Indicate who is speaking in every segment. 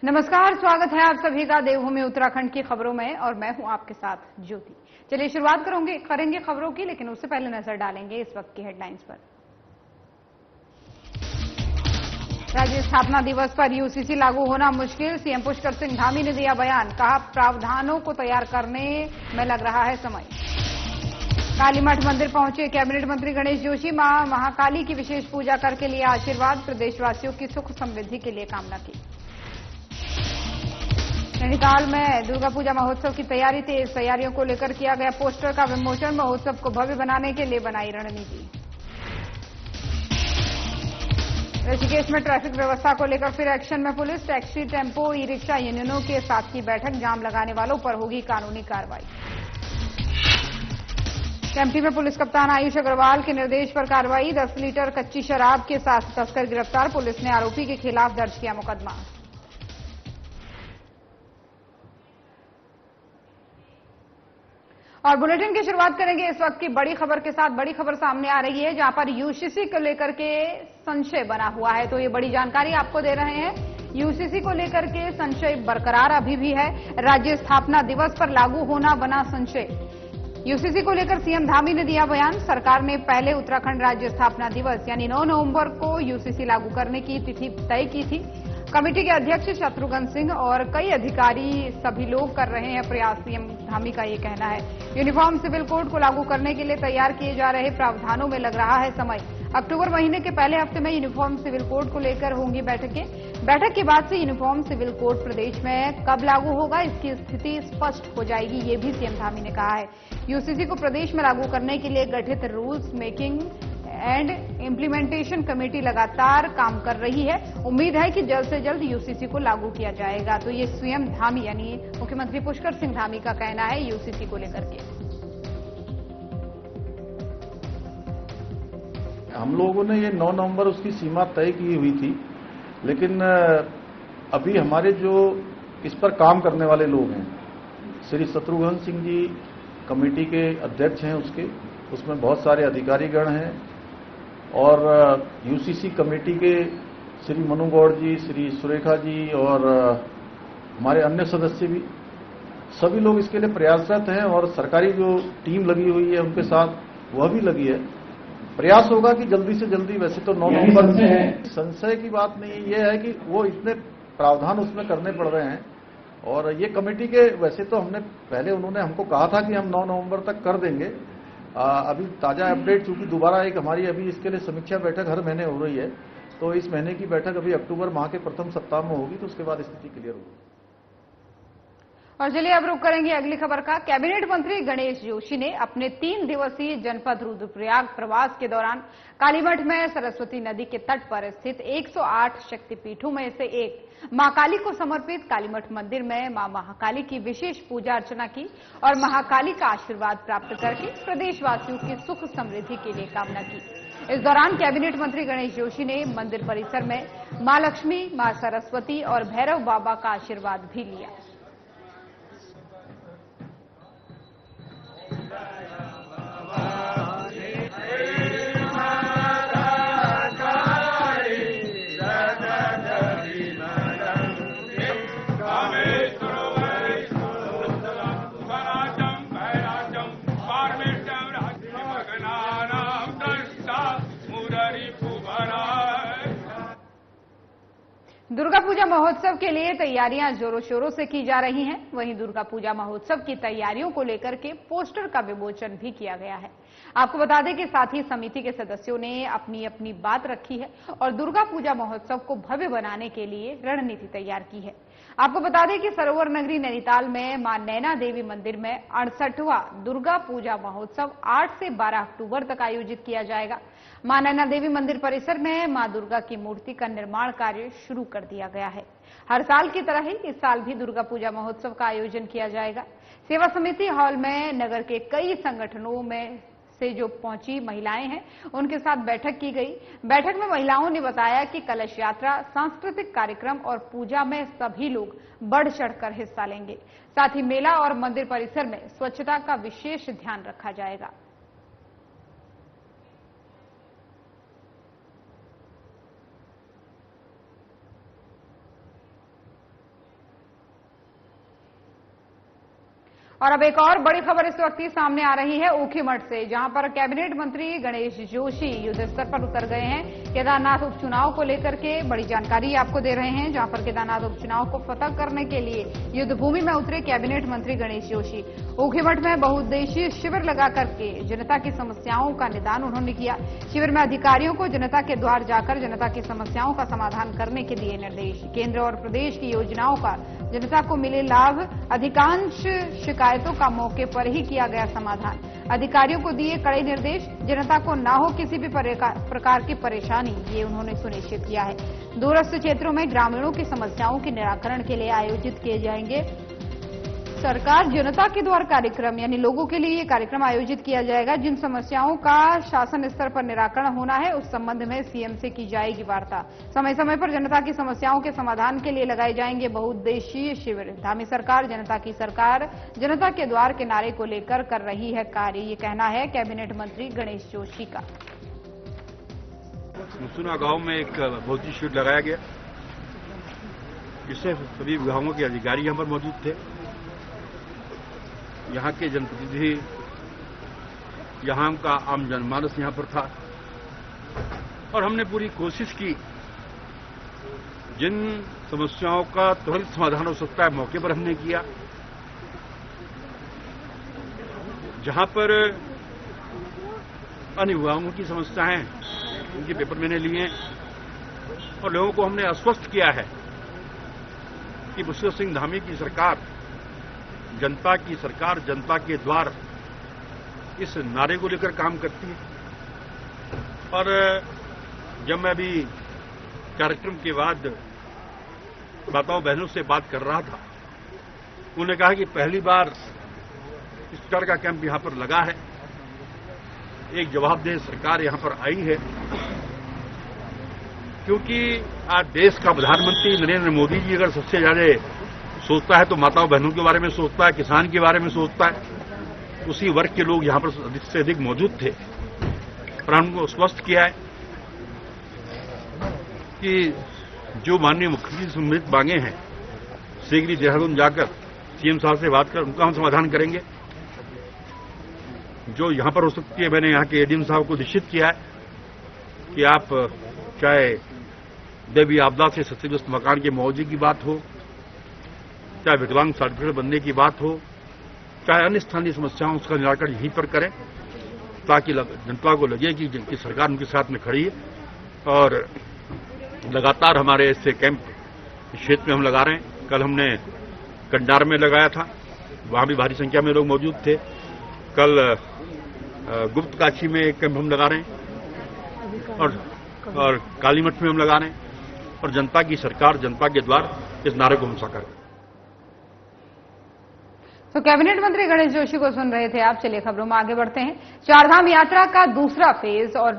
Speaker 1: नमस्कार, स्वागत है आप सभी का देवभूमि उत्तराखंड की खबरों में और मैं हूं आपके साथ ज्योति। चलिए शुरुआत करेंगे खबरों की, लेकिन उससे पहले नजर डालेंगे इस वक्त की हेडलाइंस पर। राज्य स्थापना दिवस पर यूसीसी लागू होना मुश्किल, सीएम पुष्कर सिंह धामी ने दिया बयान, कहा प्रावधानों को तैयार करने में लग रहा है समय। कालीमठ मंदिर पहुंचे कैबिनेट मंत्री गणेश जोशी, मां महाकाली की विशेष पूजा करके लिए आशीर्वाद, प्रदेशवासियों की सुख समृद्धि के लिए कामना की। नैनीताल में दुर्गा पूजा महोत्सव की तैयारी तेज, तैयारियों को लेकर किया गया पोस्टर का विमोचन, महोत्सव को भव्य बनाने के लिए बनाई रणनीति। ऋषिकेश में ट्रैफिक व्यवस्था को लेकर फिर एक्शन में police, taxi, tempo, e rickshaw यूनियनों के साथ की बैठक, जाम लगाने वालों पर होगी कानूनी कार्रवाई। एमपी में पुलिस कप्तान आयुष अग्रवाल के निर्देश पर कार्रवाई, 10 लीटर कच्ची शराब के साथ तस्कर गिरफ्तार, पुलिस ने आरोपी के खिलाफ दर्ज किया मुकदमा। और बुलेटिन की शुरुआत करेंगे इस वक्त की बड़ी खबर के साथ। बड़ी खबर सामने आ रही है जहां पर यूसीसी को लेकर के संशय बना हुआ है, तो ये बड़ी जानकारी आपको दे रहे हैं। यूसीसी को लेकर के संशय बरकरार अभी भी है। राज्य स्थापना दिवस पर लागू होना बना संशय। यूसीसी को लेकर सीएम धामी ने दिया बयान, सरकार ने पहले उत्तराखंड राज्य स्थापना दिवस यानी 9 नवंबर को यूसीसी लागू करने की तिथि तय की थी। कमेटी के अध्यक्ष शत्रुघ्न सिंह और कई अधिकारी सभी लोग कर रहे हैं प्रयास, सीएम धामी का ये कहना है। यूनिफॉर्म सिविल कोड को लागू करने के लिए तैयार किए जा रहे प्रावधानों में लग रहा है समय। अक्टूबर महीने के पहले हफ्ते में यूनिफॉर्म सिविल कोड को लेकर होंगी बैठकें। बैठक के बाद से यूनिफॉर्म सिविल कोड प्रदेश में कब लागू होगा इसकी स्थिति स्पष्ट हो जाएगी, ये भी सीएम धामी ने कहा है। यूसीसी को प्रदेश में लागू करने के लिए गठित rules making and implementation committee लगातार काम कर रही है। उम्मीद है कि जल्द से जल्द यूसीसी को लागू किया जाएगा। तो ये सीएम धामी यानी मुख्यमंत्री पुष्कर सिंह धामी का कहना है यूसीसी को लेकर के।
Speaker 2: हम लोगों ने ये 9 नवंबर उसकी सीमा तय की हुई थी, लेकिन अभी हमारे जो इस पर काम करने वाले लोग हैं, श्री शत्रुघ्न सिंह जी कमेटी के अध्यक्ष हैं, उसमें बहुत सारे अधिकारीगण हैं और यूसीसी कमेटी के श्री मनु गौड़ जी, श्री सुरेखा जी और हमारे अन्य सदस्य भी, सभी लोग इसके लिए प्रयासरत हैं और सरकारी जो टीम लगी हुई है उनके साथ वह भी लगी है। प्रयास होगा कि जल्दी से जल्दी, वैसे तो 9 नवंबर से संशय की बात नहीं है, ये है कि वो इतने प्रावधान उसमें करने पड़ रहे हैं और ये कमेटी के, वैसे तो हमने पहले उन्होंने हमको कहा था कि हम 9 नवंबर तक कर देंगे। अभी ताजा अपडेट, चूंकि दोबारा एक हमारी अभी इसके लिए समीक्षा बैठक हर महीने हो रही है, तो इस महीने की बैठक अभी अक्टूबर माह के प्रथम सप्ताह में होगी, तो उसके बाद स्थिति क्लियर होगी।
Speaker 1: और चलिए अब रुक करेंगे अगली खबर का। कैबिनेट मंत्री गणेश जोशी ने अपने 3 दिवसीय जनपद रुद्रप्रयाग प्रवास के दौरान कालीमठ में सरस्वती नदी के तट पर स्थित 108 शक्तिपीठों में से एक मां काली को समर्पित कालीमठ मंदिर में मां महाकाली की विशेष पूजा अर्चना की और महाकाली का आशीर्वाद प्राप्त करके प्रदेशवासियों की सुख समृद्धि के लिए कामना की। इस दौरान कैबिनेट मंत्री गणेश जोशी ने मंदिर परिसर में मां लक्ष्मी, मां सरस्वती और भैरव बाबा का आशीर्वाद भी लिया। दुर्गा पूजा महोत्सव के लिए तैयारियां जोरों शोरों से की जा रही हैं। वहीं दुर्गा पूजा महोत्सव की तैयारियों को लेकर के पोस्टर का विमोचन भी किया गया है। आपको बता दें कि साथ ही समिति के सदस्यों ने अपनी अपनी बात रखी है और दुर्गा पूजा महोत्सव को भव्य बनाने के लिए रणनीति तैयार की है। आपको बता दें कि सरोवर नगरी नैनीताल में मां नैना देवी मंदिर में 68वां दुर्गा पूजा महोत्सव 8 से 12 अक्टूबर तक आयोजित किया जाएगा। मां नैना देवी मंदिर परिसर में मां दुर्गा की मूर्ति का निर्माण कार्य शुरू कर दिया गया है। हर साल की तरह ही इस साल भी दुर्गा पूजा महोत्सव का आयोजन किया जाएगा। सेवा समिति हॉल में नगर के कई संगठनों में से जो पहुंची महिलाएं हैं उनके साथ बैठक की गई। बैठक में महिलाओं ने बताया कि कलश यात्रा, सांस्कृतिक कार्यक्रम और पूजा में सभी लोग बढ़ चढ़कर हिस्सा लेंगे। साथ ही मेला और मंदिर परिसर में स्वच्छता का विशेष ध्यान रखा जाएगा। और अब एक और बड़ी खबर इस वक्त सामने आ रही है ऊखीमठ से, जहां पर कैबिनेट मंत्री गणेश जोशी युद्ध स्तर पर उतर गए हैं। केदारनाथ उपचुनाव को लेकर के बड़ी जानकारी आपको दे रहे हैं, जहां पर केदारनाथ उपचुनाव को फतह करने के लिए युद्ध भूमि में उतरे कैबिनेट मंत्री गणेश जोशी। ऊखीमठ में बहुउद्देशीय शिविर लगा करके जनता की समस्याओं का निदान उन्होंने किया। शिविर में अधिकारियों को जनता के द्वार जाकर जनता की समस्याओं का समाधान करने के दिए निर्देश। केंद्र और प्रदेश की योजनाओं का जनता को मिले लाभ, अधिकांश शिकायतों का मौके पर ही किया गया समाधान। अधिकारियों को दिए कड़े निर्देश, जनता को न हो किसी भी प्रकार की परेशानी, ये उन्होंने सुनिश्चित किया है। दूरस्थ क्षेत्रों में ग्रामीणों की समस्याओं के निराकरण के लिए आयोजित किए जाएंगे सरकार जनता के द्वार कार्यक्रम, यानी लोगों के लिए ये कार्यक्रम आयोजित किया जाएगा। जिन समस्याओं का शासन स्तर पर निराकरण होना है उस संबंध में सीएम से की जाएगी वार्ता। समय समय पर जनता की समस्याओं के समाधान के लिए लगाए जाएंगे बहुउद्देशीय शिविर। धामी सरकार, जनता की सरकार, जनता के द्वार के नारे को लेकर कर रही है कार्य, ये कहना है कैबिनेट मंत्री गणेश जोशी का।
Speaker 3: मुसुना गांव में एक बहुउद्देशीय शिविर लगाया गया, जिससे सभी विभागों के अधिकारी यहां पर मौजूद थे। यहाँ के जनप्रतिनिधि, यहाँ का आम जनमानस यहाँ पर था और हमने पूरी कोशिश की जिन समस्याओं का त्वरित समाधान हो सकता है मौके पर हमने किया। जहां पर अन्य विभागों की समस्याएं उनके पेपर मैंने लिए और लोगों को हमने आश्वस्त किया है कि पुष्कर सिंह धामी की सरकार जनता की सरकार, जनता के द्वार, इस नारे को लेकर काम करती है। और जब मैं अभी कार्यक्रम के बाद माताओं बहनों से बात कर रहा था, उन्होंने कहा कि पहली बार इस प्रकार का कैंप यहां पर लगा है, एक जवाबदेह सरकार यहां पर आई है। क्योंकि आज देश का प्रधानमंत्री नरेंद्र मोदी जी अगर सबसे ज्यादा सोचता है तो माताओं बहनों के बारे में सोचता है, किसान के बारे में सोचता है। उसी वर्ग के लोग यहां पर अधिक से अधिक मौजूद थे और हमको स्पष्ट किया है कि जो माननीय मुख्यमंत्री सम्मिलित मांगे हैं शीघ्र ही देहरादून जाकर सीएम साहब से बात कर उनका हम समाधान करेंगे। जो यहां पर हो सकती है, मैंने यहां के एडीएम साहब को निश्चित किया है कि आप चाहे देवी आपदा से क्षतिग्रस्त मकान के मुआवजे की बात हो, चाहे विकलांग सर्टिफिकेट बनने की बात हो, चाहे अन्य स्थानीय समस्याओं उसका निराकरण यहीं पर करें, ताकि जनता को लगे कि जिनकी सरकार उनके साथ में खड़ी है। और लगातार हमारे ऐसे कैंप क्षेत्र में हम लगा रहे हैं। कल हमने कंडार में लगाया था, वहां भी भारी संख्या में लोग मौजूद थे। कल गुप्त काशी में एक कैंप हम लगा रहे हैं और कालीमठ में हम लगा रहे हैं। और जनता की सरकार, जनता के द्वार, इस नारे को हम साकार करें।
Speaker 1: तो कैबिनेट मंत्री गणेश जोशी को सुन रहे थे आप। चलिए खबरों में आगे बढ़ते हैं। चारधाम यात्रा का दूसरा फेज और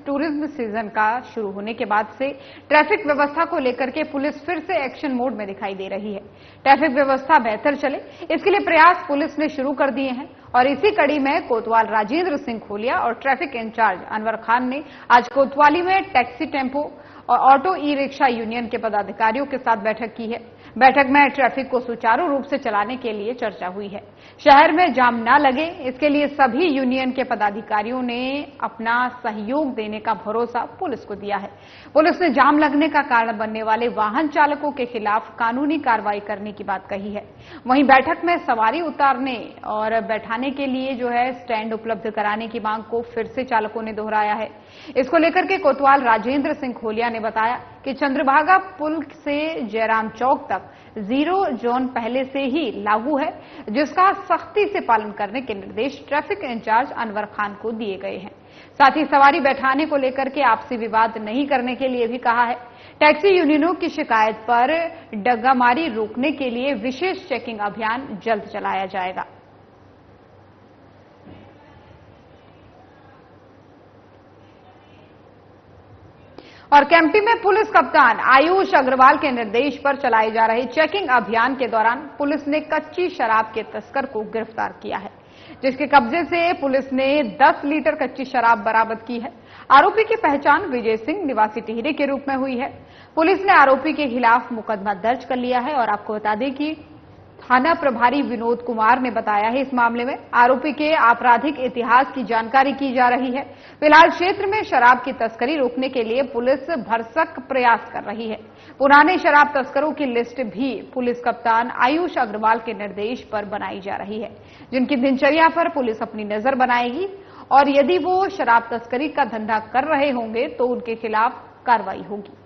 Speaker 1: टूरिज्म सीजन का शुरू होने के बाद से ट्रैफिक व्यवस्था को लेकर के पुलिस फिर से एक्शन मोड में दिखाई दे रही है। ट्रैफिक व्यवस्था बेहतर चले, इसके लिए प्रयास पुलिस ने शुरू कर दिए हैं। और इसी कड़ी में कोतवाल राजेंद्र सिंह खोलिया और ट्रैफिक इंचार्ज अनवर खान ने आज कोतवाली में टैक्सी, टेम्पो और ऑटो ई रिक्शा यूनियन के पदाधिकारियों के साथ बैठक की है। बैठक में ट्रैफिक को सुचारू रूप से चलाने के लिए चर्चा हुई है। शहर में जाम न लगे, इसके लिए सभी यूनियन के पदाधिकारियों ने अपना सहयोग देने का भरोसा पुलिस को दिया है। पुलिस ने जाम लगने का कारण बनने वाले वाहन चालकों के खिलाफ कानूनी कार्रवाई करने की बात कही है। वहीं बैठक में सवारी उतारने और बैठाने के लिए जो है स्टैंड उपलब्ध कराने की मांग को फिर से चालकों ने दोहराया है। इसको लेकर के कोतवाल राजेंद्र सिंह खोलिया ने बताया कि चंद्रभागा पुल से जयराम चौक तक जीरो जोन पहले से ही लागू है, जिसका सख्ती से पालन करने के निर्देश ट्रैफिक इंचार्ज अनवर खान को दिए गए हैं। साथ ही सवारी बैठाने को लेकर के आपसी विवाद नहीं करने के लिए भी कहा है। टैक्सी यूनियनों की शिकायत पर डग्गामारी रोकने के लिए विशेष चेकिंग अभियान जल्द चलाया जाएगा। और कैंपी में पुलिस कप्तान आयुष अग्रवाल के निर्देश पर चलाए जा रहे चेकिंग अभियान के दौरान पुलिस ने कच्ची शराब के तस्कर को गिरफ्तार किया है, जिसके कब्जे से पुलिस ने 10 लीटर कच्ची शराब बरामद की है। आरोपी की पहचान विजय सिंह निवासी टिहरी के रूप में हुई है। पुलिस ने आरोपी के खिलाफ मुकदमा दर्ज कर लिया है। और आपको बता दें कि थाना प्रभारी विनोद कुमार ने बताया है। इस मामले में आरोपी के आपराधिक इतिहास की जानकारी की जा रही है। फिलहाल क्षेत्र में शराब की तस्करी रोकने के लिए पुलिस भरसक प्रयास कर रही है। पुराने शराब तस्करों की लिस्ट भी पुलिस कप्तान आयुष अग्रवाल के निर्देश पर बनाई जा रही है, जिनकी दिनचर्या पर पुलिस अपनी नजर बनाएगी और यदि वो शराब तस्करी का धंधा कर रहे होंगे तो उनके खिलाफ कार्रवाई होगी।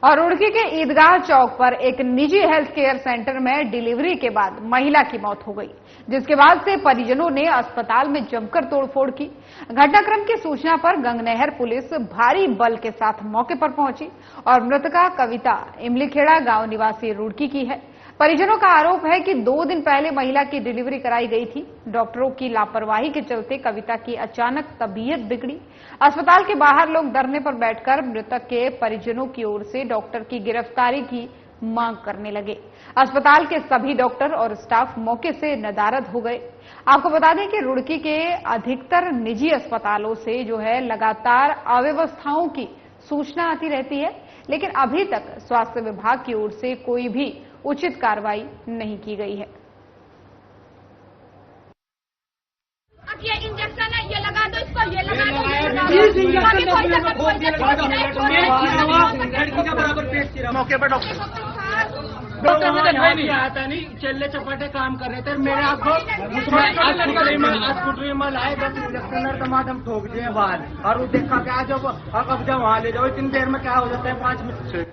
Speaker 1: और रुड़की के ईदगाह चौक पर एक निजी हेल्थ केयर सेंटर में डिलीवरी के बाद महिला की मौत हो गई, जिसके बाद से परिजनों ने अस्पताल में जमकर तोड़फोड़ की। घटनाक्रम की सूचना पर गंगनहर पुलिस भारी बल के साथ मौके पर पहुंची और मृतका कविता इमलीखेड़ा गांव निवासी रुड़की की है। परिजनों का आरोप है कि 2 दिन पहले महिला की डिलीवरी कराई गई थी। डॉक्टरों की लापरवाही के चलते कविता की अचानक तबीयत बिगड़ी। अस्पताल के बाहर लोग धरने पर बैठकर मृतक के परिजनों की ओर से डॉक्टर की गिरफ्तारी की मांग करने लगे। अस्पताल के सभी डॉक्टर और स्टाफ मौके से नदारद हो गए। आपको बता दें कि रुड़की के अधिकतर निजी अस्पतालों से जो है लगातार अव्यवस्थाओं की सूचना आती रहती है, लेकिन अभी तक स्वास्थ्य विभाग की ओर से कोई भी उचित कार्रवाई नहीं की गई है।
Speaker 4: अब ये इंजेक्शन है, ये लगा दो इसको, ये लगा दो, ये लगा दो।
Speaker 5: लड़की का बराबर पेट चिरा मौके पर डॉक्टर नहीं आता नहीं, चलने चपाटे काम कर रहे थे। मेरे आपको हॉस्पिटल लाए 10 इंजेक्शन टमाटम ठोक दिए बाहर और वो देखा क्या जब अब जब वहां ले जाओ इतनी देर में क्या हो जाता है 5 मिनट से।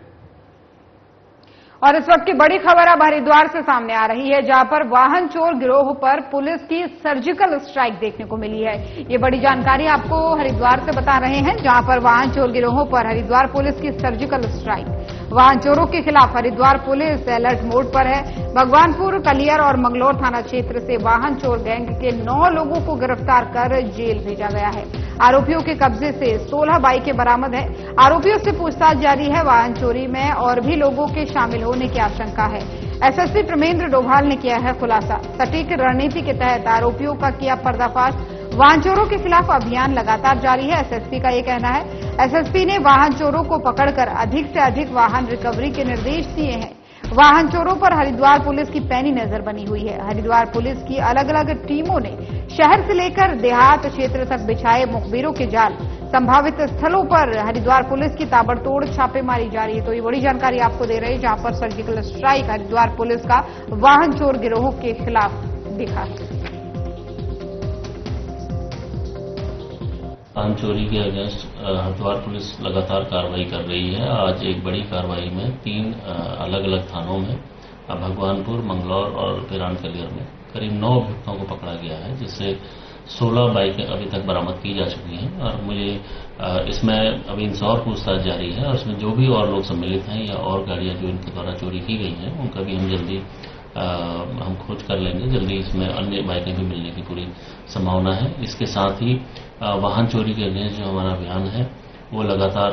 Speaker 1: और इस वक्त की बड़ी खबर अब हरिद्वार से सामने आ रही है, जहां पर वाहन चोर गिरोह पर पुलिस की सर्जिकल स्ट्राइक देखने को मिली है। ये बड़ी जानकारी आपको हरिद्वार से बता रहे हैं, जहां पर वाहन चोर गिरोहों पर हरिद्वार पुलिस की सर्जिकल स्ट्राइक। वाहन चोरों के खिलाफ हरिद्वार पुलिस अलर्ट मोड पर है। भगवानपुर, कलियर और मंगलौर थाना क्षेत्र से वाहन चोर गैंग के 9 लोगों को गिरफ्तार कर जेल भेजा गया है। आरोपियों के कब्जे से 16 बाइकें बरामद है। आरोपियों से पूछताछ जारी है। वाहन चोरी में और भी लोगों के शामिल होने की आशंका है। एसएसपी प्रमेंद्र डोभाल ने किया है खुलासा। सटीक रणनीति के तहत आरोपियों का किया पर्दाफाश। वाहन चोरों के खिलाफ अभियान लगातार जारी है, एसएसपी का ये कहना है। एसएसपी ने वाहन चोरों को पकड़कर अधिक से अधिक वाहन रिकवरी के निर्देश दिए हैं। वाहन चोरों पर हरिद्वार पुलिस की पैनी नजर बनी हुई है। हरिद्वार पुलिस की अलग अलग टीमों ने शहर से लेकर देहात क्षेत्र तक बिछाए मुखबिरों के जाल। संभावित स्थलों पर हरिद्वार पुलिस की ताबड़तोड़ छापेमारी जारी है। तो ये बड़ी जानकारी आपको दे रहे हैं, जहां पर सर्जिकल स्ट्राइक हरिद्वार पुलिस का वाहन चोर गिरोह के खिलाफ दिखा है।
Speaker 6: वाहन चोरी के अगेंस्ट हरिद्वार पुलिस लगातार कार्रवाई कर रही है। आज एक बड़ी कार्रवाई में 3 अलग अलग थानों में भगवानपुर, मंगलौर और पिरान कलियर में करीब 9 अभियुक्तों को पकड़ा गया है, जिससे 16 बाइकें अभी तक बरामद की जा चुकी हैं। और मुझे इसमें अभी इनसे और पूछताछ जारी है और इसमें जो भी और लोग सम्मिलित हैं या और गाड़ियां जो इनके द्वारा चोरी की गई हैं उनका भी हम जल्दी हम खोज कर लेंगे। जल्दी इसमें अन्य बाइकें भी मिलने की पूरी संभावना है। इसके साथ ही वाहन चोरी के अगेंस्ट जो हमारा अभियान है वो लगातार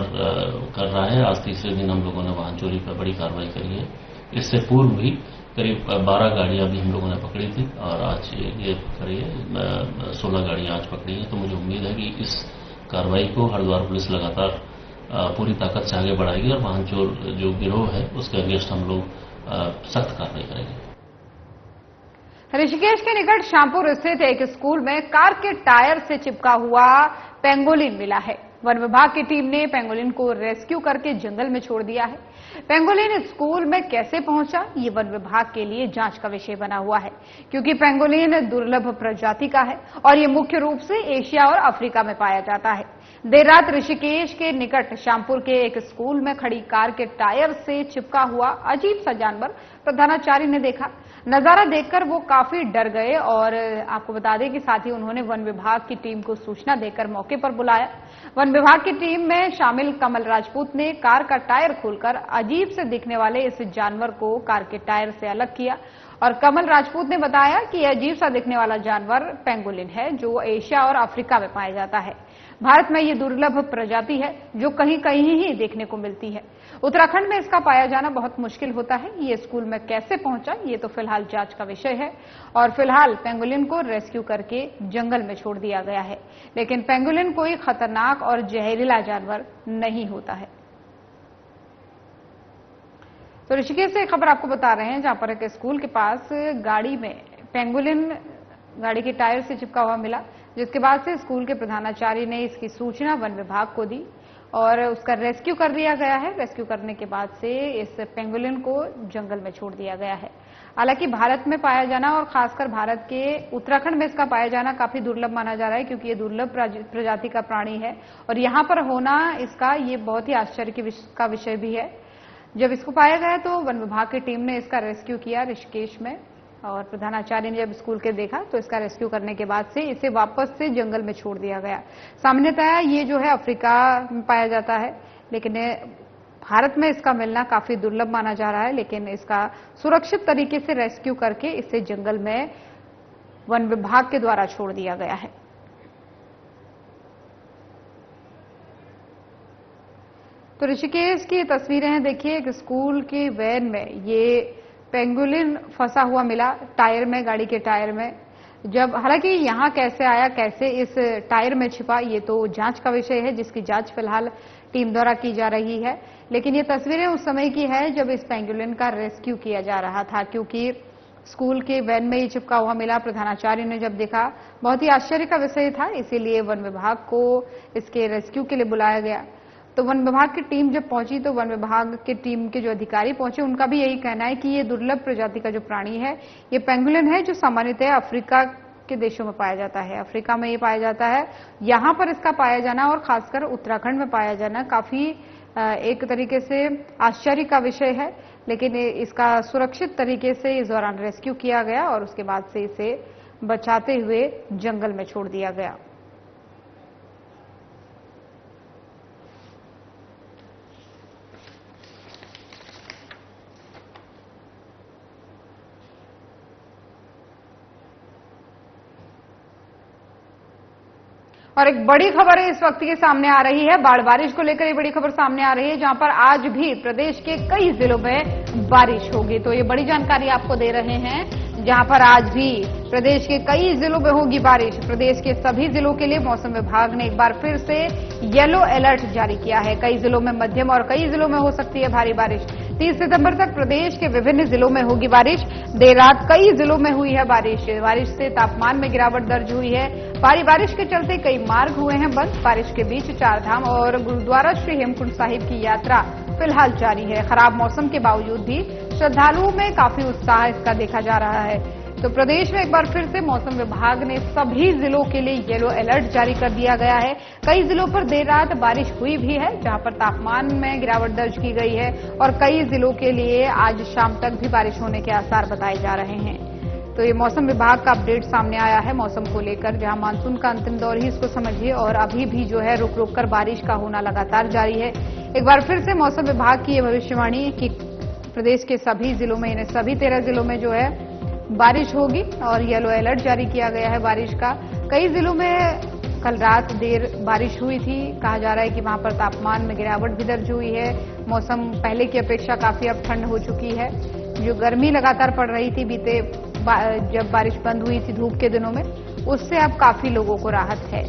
Speaker 6: कर रहा है। आज तीसरे दिन हम लोगों ने वाहन चोरी पर बड़ी कार्रवाई करी है। इससे पूर्व भी करीब 12 गाड़ियां भी हम लोगों ने पकड़ी थी और आज ये करीब 16 गाड़ियां आज पकड़ी हैं। तो मुझे उम्मीद है कि इस कार्रवाई को हरिद्वार पुलिस लगातार पूरी ताकत से आगे बढ़ाएगी और वाहन चोर जो गिरोह है उसके अगेंस्ट हम लोग सख्त कार्रवाई करेंगे।
Speaker 1: ऋषिकेश के निकट शामपुर स्थित एक स्कूल में कार के टायर से चिपका हुआ पेंगोलिन मिला है। वन विभाग की टीम ने पेंगोलिन को रेस्क्यू करके जंगल में छोड़ दिया है। पेंगोलिन स्कूल में कैसे पहुंचा, ये वन विभाग के लिए जांच का विषय बना हुआ है, क्योंकि पेंगोलिन दुर्लभ प्रजाति का है और ये मुख्य रूप से एशिया और अफ्रीका में पाया जाता है। देर रात ऋषिकेश के निकट शामपुर के एक स्कूल में खड़ी कार के टायर से चिपका हुआ अजीब सा जानवर प्रधानाचार्य ने देखा। नजारा देखकर वो काफी डर गए और आपको बता दें कि साथ ही उन्होंने वन विभाग की टीम को सूचना देकर मौके पर बुलाया। वन विभाग की टीम में शामिल कमल राजपूत ने कार का टायर खोलकर अजीब से दिखने वाले इस जानवर को कार के टायर से अलग किया और कमल राजपूत ने बताया कि यह अजीब सा दिखने वाला जानवर पेंगोलिन है, जो एशिया और अफ्रीका में पाया जाता है। भारत में ये दुर्लभ प्रजाति है जो कहीं कहीं ही देखने को मिलती है। उत्तराखंड में इसका पाया जाना बहुत मुश्किल होता है। ये स्कूल में कैसे पहुंचा ये तो फिलहाल जांच का विषय है और फिलहाल पेंगुलिन को रेस्क्यू करके जंगल में छोड़ दिया गया है। लेकिन पेंगुलिन कोई खतरनाक और जहरीला जानवर नहीं होता है। तो ऋषिकेश से एक खबर आपको बता रहे हैं, जहां पर एक स्कूल के पास गाड़ी में पेंगुलिन गाड़ी के टायर से चिपका हुआ मिला, जिसके बाद से स्कूल के प्रधानाचार्य ने इसकी सूचना वन विभाग को दी और उसका रेस्क्यू कर दिया गया है। रेस्क्यू करने के बाद से इस पेंगुलिन को जंगल में छोड़ दिया गया है। हालांकि भारत में पाया जाना और खासकर भारत के उत्तराखंड में इसका पाया जाना काफी दुर्लभ माना जा रहा है, क्योंकि ये दुर्लभ प्रजाति का प्राणी है और यहां पर होना इसका ये बहुत ही आश्चर्य का विषय भी है। जब इसको पाया गया तो वन विभाग की टीम ने इसका रेस्क्यू किया ऋषिकेश में और प्रधानाचार्य ने जब स्कूल के देखा तो इसका रेस्क्यू करने के बाद से इसे वापस से जंगल में छोड़ दिया गया। सामान्यतः ये जो है अफ्रीका में पाया जाता है, लेकिन भारत में इसका मिलना काफी दुर्लभ माना जा रहा है। लेकिन इसका सुरक्षित तरीके से रेस्क्यू करके इसे जंगल में वन विभाग के द्वारा छोड़ दिया गया है। तो ऋषिकेश की तस्वीरें हैं, देखिए एक स्कूल की वैन में ये पेंगुलिन फंसा हुआ मिला टायर में, गाड़ी के टायर में। जब हालांकि यहां कैसे आया, कैसे इस टायर में छिपा, ये तो जांच का विषय है, जिसकी जांच फिलहाल टीम द्वारा की जा रही है। लेकिन ये तस्वीरें उस समय की है जब इस पेंगुलिन का रेस्क्यू किया जा रहा था, क्योंकि स्कूल के वैन में ही चिपका हुआ मिला। प्रधानाचार्य ने जब देखा बहुत ही आश्चर्य का विषय था, इसीलिए वन विभाग को इसके रेस्क्यू के लिए बुलाया गया। तो वन विभाग की टीम जब पहुंची तो वन विभाग की टीम के जो अधिकारी पहुंचे उनका भी यही कहना है कि ये दुर्लभ प्रजाति का जो प्राणी है ये पेंगुलिन है, जो सामान्यतः अफ्रीका के देशों में पाया जाता है। अफ्रीका में ये पाया जाता है। यहां पर इसका पाया जाना और खासकर उत्तराखंड में पाया जाना काफी एक तरीके से आश्चर्य का विषय है। लेकिन इसका सुरक्षित तरीके से इस दौरान रेस्क्यू किया गया और उसके बाद से इसे बचाते हुए जंगल में छोड़ दिया गया। और एक बड़ी खबर है इस वक्त के सामने आ रही है, बाढ़ बारिश को लेकर ये बड़ी खबर सामने आ रही है, जहां पर आज भी प्रदेश के कई जिलों में बारिश होगी। तो ये बड़ी जानकारी आपको दे रहे हैं, जहां पर आज भी प्रदेश के कई जिलों में होगी बारिश। प्रदेश के सभी जिलों के लिए मौसम विभाग ने एक बार फिर से येलो अलर्ट जारी किया है। कई जिलों में मध्यम और कई जिलों में हो सकती है भारी बारिश। 30 सितंबर तक प्रदेश के विभिन्न जिलों में होगी बारिश। देर रात कई जिलों में हुई है बारिश। बारिश से तापमान में गिरावट दर्ज हुई है। भारी बारिश के चलते कई मार्ग हुए हैं बंद। बारिश के बीच चारधाम और गुरुद्वारा श्री हेमकुंड साहिब की यात्रा फिलहाल जारी है। खराब मौसम के बावजूद भी श्रद्धालुओं में काफी उत्साह इसका देखा जा रहा है। तो प्रदेश में एक बार फिर से मौसम विभाग ने सभी जिलों के लिए येलो अलर्ट जारी कर दिया गया है। कई जिलों पर देर रात बारिश हुई भी है, जहां पर तापमान में गिरावट दर्ज की गई है और कई जिलों के लिए आज शाम तक भी बारिश होने के आसार बताए जा रहे हैं। तो ये मौसम विभाग का अपडेट सामने आया है मौसम को लेकर, जहां मानसून का अंतिम दौर ही इसको समझिए और अभी भी जो है रुक रुक कर बारिश का होना लगातार जारी है। एक बार फिर से मौसम विभाग की ये भविष्यवाणी कि प्रदेश के सभी जिलों में, इन्हें सभी 13 जिलों में जो है बारिश होगी और येलो अलर्ट जारी किया गया है बारिश का। कई जिलों में कल रात देर बारिश हुई थी। कहा जा रहा है कि वहां पर तापमान में गिरावट भी दर्ज हुई है। मौसम पहले की अपेक्षा काफी अब ठंड हो चुकी है। जो गर्मी लगातार पड़ रही थी बीते जब बारिश बंद हुई थी धूप के दिनों में, उससे अब काफी लोगों को राहत है।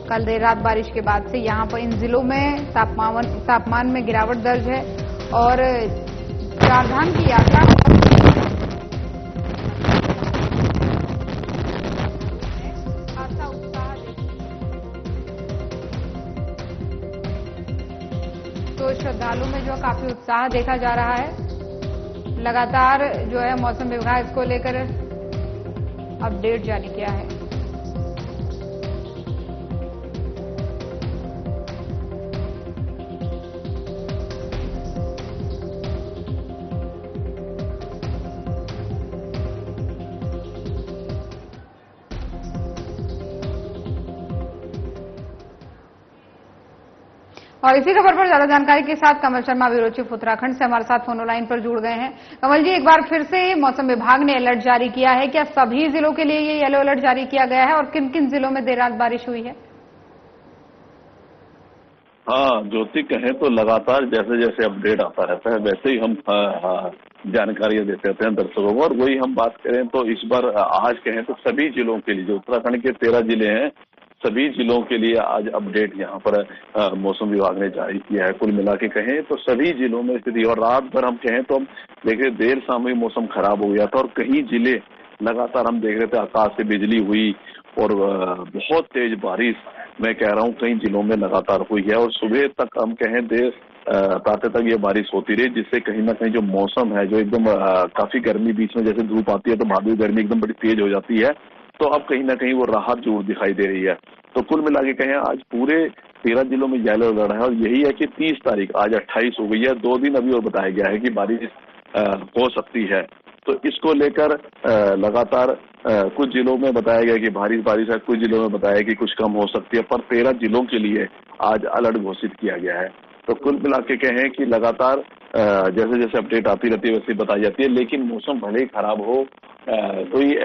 Speaker 1: कल देर रात बारिश के बाद से यहां पर इन जिलों में तापमान में गिरावट दर्ज है और चारधाम की यात्रा खासा उत्साह, तो श्रद्धालुओं में जो काफी उत्साह देखा जा रहा है। लगातार जो है मौसम विभाग इसको लेकर अपडेट जारी किया है। और इसी खबर पर ज्यादा जानकारी के साथ कमल शर्मा ब्यूरो चीफ उत्तराखंड से हमारे साथ फोन लाइन पर जुड़ गए हैं। कमल जी, एक बार फिर से मौसम विभाग ने अलर्ट जारी किया है, क्या सभी जिलों के लिए ये येलो अलर्ट जारी किया गया है और किन किन जिलों में देर रात बारिश हुई है?
Speaker 7: हाँ, ज्योति कहें तो लगातार जैसे जैसे अपडेट आता रहता है वैसे ही हम जानकारियां देते रहते हैं दर्शकों को। और वही हम बात करें तो इस बार आज कहें तो सभी जिलों के लिए, जो उत्तराखंड के 13 जिले हैं, सभी जिलों के लिए आज अपडेट यहाँ पर मौसम विभाग ने जारी किया है। कुल मिला के कहें तो सभी जिलों में स्थिति, और रात भर हम कहें तो हम देखिए देर शाम ही मौसम खराब हो गया था और कई जिले लगातार हम देख रहे थे आकाश से बिजली हुई और बहुत तेज बारिश मैं कह रहा हूँ कई जिलों में लगातार हुई है। और सुबह तक हम कहें देर प्रातः तक ये बारिश होती रही, जिससे कहीं ना कहीं जो मौसम है जो एकदम काफी गर्मी, बीच में जैसे धूप आती है तो भादुई गर्मी एकदम बड़ी तेज हो जाती है, तो अब कहीं ना कहीं वो राहत जरूर दिखाई दे रही है। तो कुल मिला के कहें आज पूरे 13 जिलों में येलो अलर्ट है और यही है कि 30 तारीख, आज 28 हो गई है, 2 दिन अभी और बताया गया है कि बारिश हो सकती है। तो इसको लेकर लगातार कुछ जिलों में बताया गया कि भारी बारिश है, कुछ जिलों में बताया कि कुछ कम हो सकती है, पर 13 जिलों के लिए आज अलर्ट घोषित किया गया है। तो कुल मिला के कहें कि लगातार जैसे जैसे अपडेट आती रहती है वैसे बताई जाती है, लेकिन मौसम भले ही खराब हो तो ये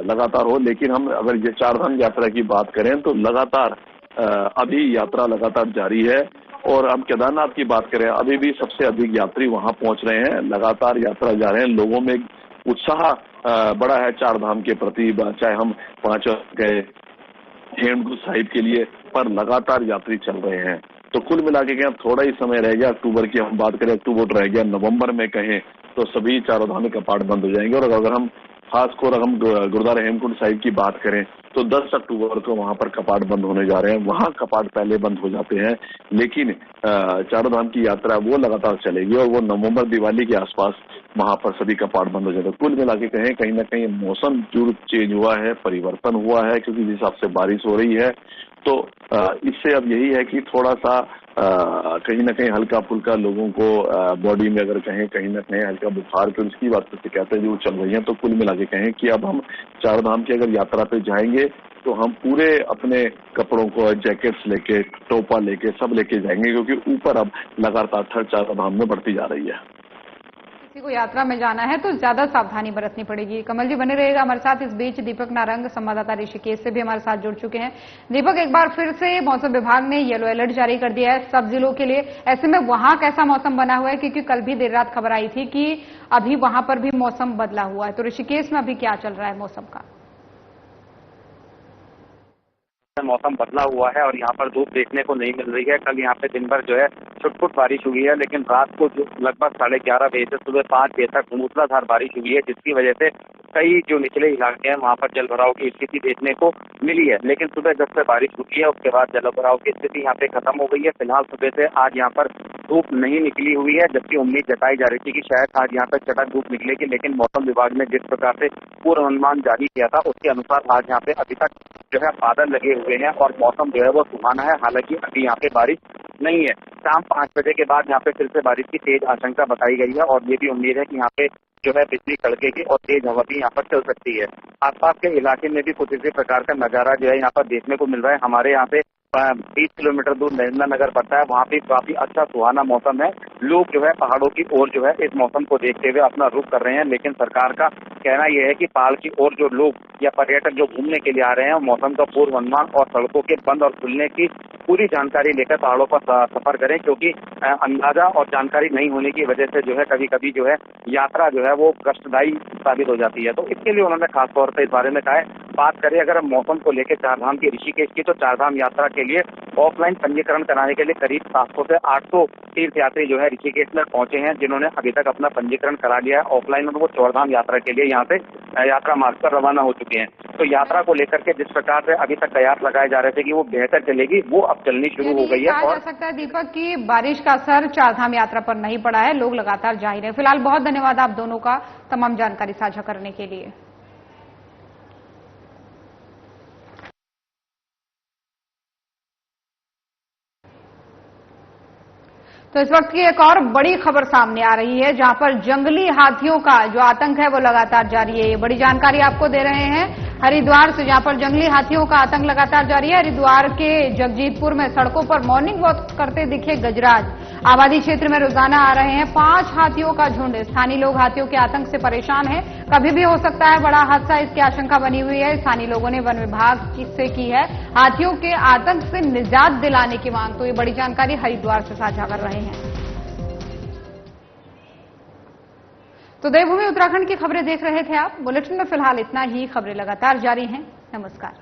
Speaker 7: लगातार हो, लेकिन हम अगर ये चारधाम यात्रा की बात करें तो लगातार अभी यात्रा लगातार जारी है। और हम केदारनाथ की बात करें, अभी भी सबसे अधिक यात्री वहां पहुंच रहे हैं, लगातार यात्रा जा रहे हैं, लोगों में उत्साह बड़ा है चारधाम के प्रति, चाहे हम 5 गए हेमकुंड साहिब के लिए, पर लगातार यात्री चल रहे हैं। तो कुल मिला के अब थोड़ा ही समय रह गया, अक्टूबर की हम बात करें, अक्टूबर रह गया, नवंबर में कहें तो सभी चारों धाम के कपाट बंद हो जाएंगे। और अगर हम खासकर हम गुरुद्वारा हेमकुंड साहिब की बात करें तो 10 अक्टूबर को वहां पर कपाट बंद होने जा रहे हैं। वहां कपाट पहले बंद हो जाते हैं, लेकिन चारों धाम की यात्रा वो लगातार चलेगी और वो नवंबर दिवाली के आसपास वहां पर सभी कपाट बंद हो जाते हैं। कुल मिला के कहें कहीं ना कहीं मौसम जरूर चेंज हुआ है, परिवर्तन हुआ है, क्योंकि जिस हिसाब से बारिश हो रही है तो इससे अब यही है कि थोड़ा सा कहीं ना कहीं हल्का फुल्का लोगों को बॉडी में अगर कहीं ना कहीं हल्का बुखार की उसकी बात तो कहते हैं जो चल रही है। तो कुल मिला के कहें कि अब हम चारधाम की अगर यात्रा पे जाएंगे तो हम पूरे अपने कपड़ों को, जैकेट्स लेके, टोपा लेके सब लेके जाएंगे, क्योंकि ऊपर अब लगातार ठंड चारधाम में बढ़ती जा रही है।
Speaker 1: किसी को यात्रा में जाना है तो ज्यादा सावधानी बरतनी पड़ेगी। कमल जी बने रहेगा हमारे साथ। इस बीच दीपक नारंग संवाददाता ऋषिकेश से भी हमारे साथ जुड़ चुके हैं। दीपक, एक बार फिर से मौसम विभाग ने येलो अलर्ट जारी कर दिया है सब जिलों के लिए, ऐसे में वहां कैसा मौसम बना हुआ है? क्योंकि कल भी देर रात खबर आई थी कि अभी वहां पर भी मौसम बदला हुआ है, तो ऋषिकेश में अभी क्या चल रहा है मौसम का?
Speaker 8: मौसम बदला हुआ है और यहाँ पर धूप देखने को नहीं मिल रही है। कल यहाँ पे दिन भर जो है छुटपुट बारिश हुई है, लेकिन रात को जो लगभग 11:30 बजे से सुबह 5 बजे तक मूसलाधार बारिश हुई है, जिसकी वजह से कई जो निचले इलाके हैं वहाँ पर जल भराव की स्थिति देखने को मिली है। लेकिन सुबह जब से बारिश रुकी है उसके बाद जल भराव की स्थिति यहाँ पे खत्म हो गई है। फिलहाल सुबह से आज यहाँ पर धूप नहीं निकली हुई है, जबकि उम्मीद जताई जा रही थी कि शायद आज यहाँ पर चटक धूप निकलेगी, लेकिन मौसम विभाग ने जिस प्रकार से पूर्वानुमान जारी किया था उसके अनुसार आज यहाँ पे अभी तक जो है बादल लगे हुए हैं और मौसम जो है वो सुहाना है। हालांकि अभी यहाँ पे बारिश नहीं है। शाम 5 बजे के बाद यहाँ पे फिर से बारिश की तेज आशंका बताई गई है और ये भी उम्मीद है कि यहाँ पे जो है बिजली कड़केगी और तेज हवा भी यहाँ पर चल सकती है। आसपास के इलाके में भी कुछ इसी प्रकार का नजारा जो है यहाँ पर देखने को मिल रहा है। हमारे यहाँ पे 20 किलोमीटर दूर नरेंद्र नगर पड़ता है, वहाँ पे काफी अच्छा सुहाना मौसम है। लोग जो है पहाड़ों की ओर जो है इस मौसम को देखते हुए अपना रुख कर रहे हैं, लेकिन सरकार का कहना यह है कि पहाड़ की ओर जो लोग या पर्यटक जो घूमने के लिए आ रहे हैं मौसम का पूर्वानुमान और सड़कों के बंद और खुलने की पूरी जानकारी लेकर पहाड़ों पर सफर करें, क्योंकि अंदाजा और जानकारी नहीं होने की वजह से जो है कभी कभी जो है यात्रा जो है वो कष्टदायी साबित हो जाती है। तो इसके लिए उन्होंने खासतौर पर इस बारे में कहा है। बात करें अगर हम मौसम को लेकर चारधाम की ऋषिकेश की, तो चारधाम यात्रा के लिए ऑफलाइन पंजीकरण कराने के लिए करीब 700 से 800 तीर्थ यात्री जो है ऋषिकेश में पहुंचे हैं, जिन्होंने अभी तक अपना पंजीकरण करा लिया है ऑफलाइन, और वो चारधाम यात्रा के लिए यहाँ से यात्रा मार्ग पर रवाना हो चुके हैं। तो यात्रा को लेकर के जिस प्रकार से अभी तक कयास लगाए जा रहे थे कि वो बेहतर चलेगी, वो अब चलनी शुरू हो गई है।
Speaker 1: और जा सकता है दीपक की बारिश का असर चारधाम यात्रा पर नहीं पड़ा है, लोग लगातार जा ही रहे हैं। फिलहाल बहुत धन्यवाद आप दोनों का तमाम जानकारी साझा करने के लिए। तो इस वक्त की एक और बड़ी खबर सामने आ रही है, जहां पर जंगली हाथियों का जो आतंक है वो लगातार जारी है। ये बड़ी जानकारी आपको दे रहे हैं हरिद्वार से, जहां पर जंगली हाथियों का आतंक लगातार जारी है। हरिद्वार के जगजीतपुर में सड़कों पर मॉर्निंग वॉक करते दिखे गजराज। आबादी क्षेत्र में रोजाना आ रहे हैं 5 हाथियों का झुंड। स्थानीय लोग हाथियों के आतंक से परेशान हैं। कभी भी हो सकता है बड़ा हादसा, इसकी आशंका बनी हुई है। स्थानीय लोगों ने वन विभाग से की है हाथियों के आतंक से निजात दिलाने की मांग। तो ये बड़ी जानकारी हरिद्वार से साझा कर रहे हैं। तो देवभूमि उत्तराखंड की खबरें देख रहे थे आप। बुलेटिन में फिलहाल इतना ही। खबरें लगातार जारी हैं। नमस्कार।